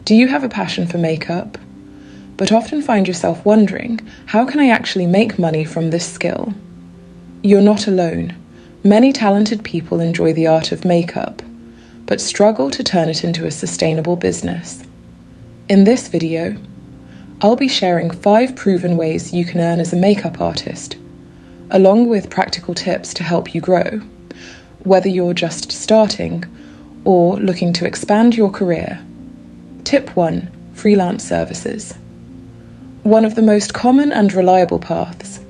Do you have a passion for makeup, but often find yourself wondering, how can I actually make money from this skill? You're not alone. Many talented people enjoy the art of makeup, but struggle to turn it into a sustainable business. In this video, I'll be sharing 5 proven ways you can earn as a makeup artist, along with practical tips to help you grow, whether you're just starting or looking to expand your career. Tip 1. Freelance services. One of the most common and reliable paths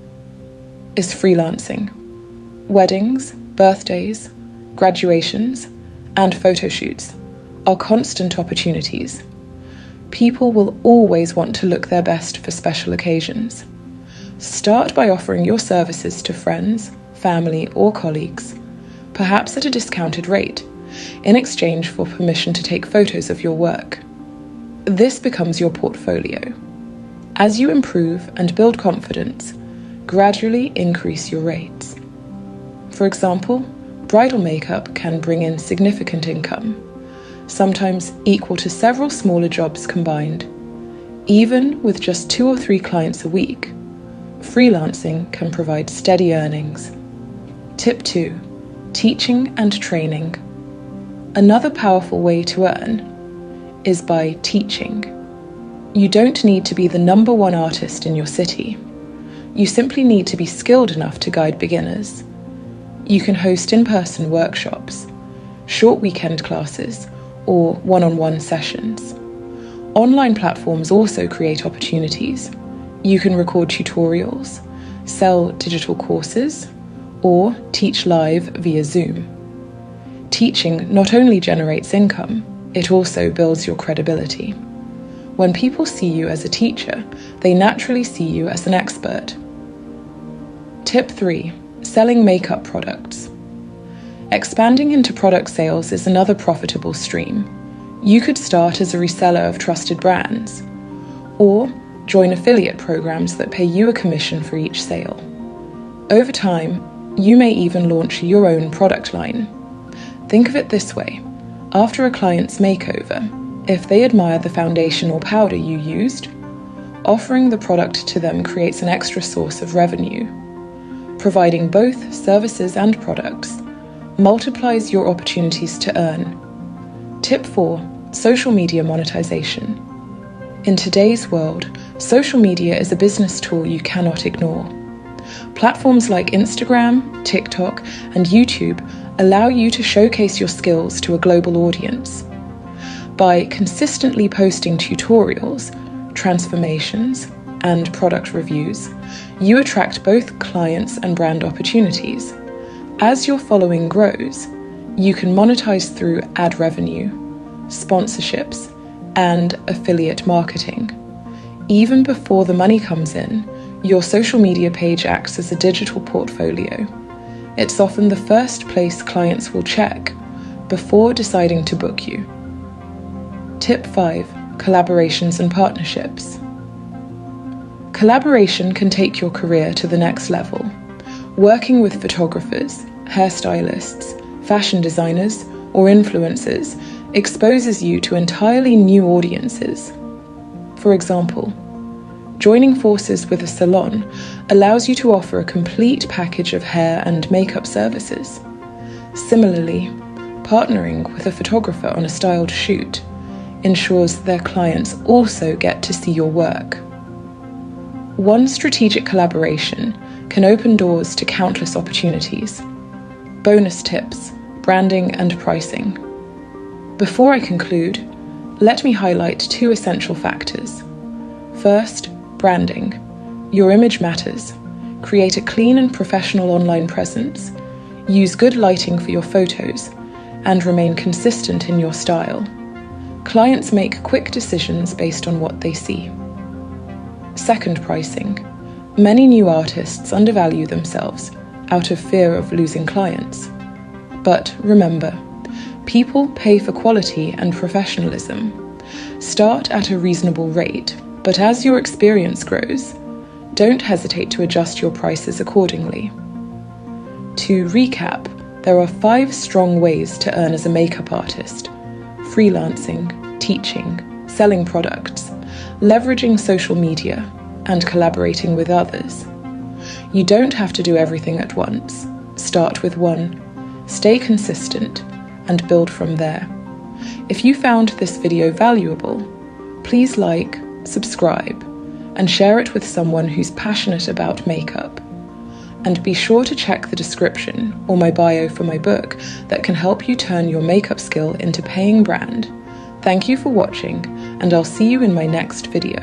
is freelancing. Weddings, birthdays, graduations, and photo shoots are constant opportunities. People will always want to look their best for special occasions. Start by offering your services to friends, family, or colleagues, perhaps at a discounted rate, in exchange for permission to take photos of your work. This becomes your portfolio. As you improve and build confidence, gradually increase your rates. For example, bridal makeup can bring in significant income, sometimes equal to several smaller jobs combined. Even with just 2 or 3 clients a week, freelancing can provide steady earnings. Tip 2. Teaching and training. Another powerful way to earn is by teaching. You don't need to be the #1 artist in your city. You simply need to be skilled enough to guide beginners. You can host in-person workshops, short weekend classes, or one-on-one sessions. Online platforms also create opportunities. You can record tutorials, sell digital courses, or teach live via Zoom. Teaching not only generates income, it also builds your credibility. When people see you as a teacher, they naturally see you as an expert. Tip 3. Selling makeup products. Expanding into product sales is another profitable stream. You could start as a reseller of trusted brands, or join affiliate programs that pay you a commission for each sale. Over time, you may even launch your own product line. Think of it this way. After a client's makeover, if they admire the foundation or powder you used, offering the product to them creates an extra source of revenue. Providing both services and products multiplies your opportunities to earn. Tip 4. Social media monetization. In today's world, social media is a business tool you cannot ignore. Platforms like Instagram, TikTok, and YouTube allow you to showcase your skills to a global audience. By consistently posting tutorials, transformations, and product reviews, you attract both clients and brand opportunities. As your following grows, you can monetize through ad revenue, sponsorships, and affiliate marketing. Even before the money comes in, your social media page acts as a digital portfolio. It's often the first place clients will check before deciding to book you. Tip 5. Collaborations and partnerships. Collaboration can take your career to the next level. Working with photographers, hairstylists, fashion designers, or influencers exposes you to entirely new audiences. For example, joining forces with a salon allows you to offer a complete package of hair and makeup services. Similarly, partnering with a photographer on a styled shoot ensures their clients also get to see your work. One strategic collaboration can open doors to countless opportunities. Bonus tips, branding and pricing. Before I conclude, let me highlight 2 essential factors. First, branding. Your image matters. Create a clean and professional online presence. Use good lighting for your photos, and remain consistent in your style. Clients make quick decisions based on what they see. Second, pricing. Many new artists undervalue themselves out of fear of losing clients. But remember, people pay for quality and professionalism. Start at a reasonable rate, but as your experience grows, don't hesitate to adjust your prices accordingly. To recap, there are 5 strong ways to earn as a makeup artist: freelancing, teaching, selling products, leveraging social media, and collaborating with others. You don't have to do everything at once. Start with one, stay consistent, and build from there. If you found this video valuable, please like, subscribe, and share it with someone who's passionate about makeup. And be sure to check the description or my bio for my book that can help you turn your makeup skill into paying brand. Thank you for watching, and I'll see you in my next video.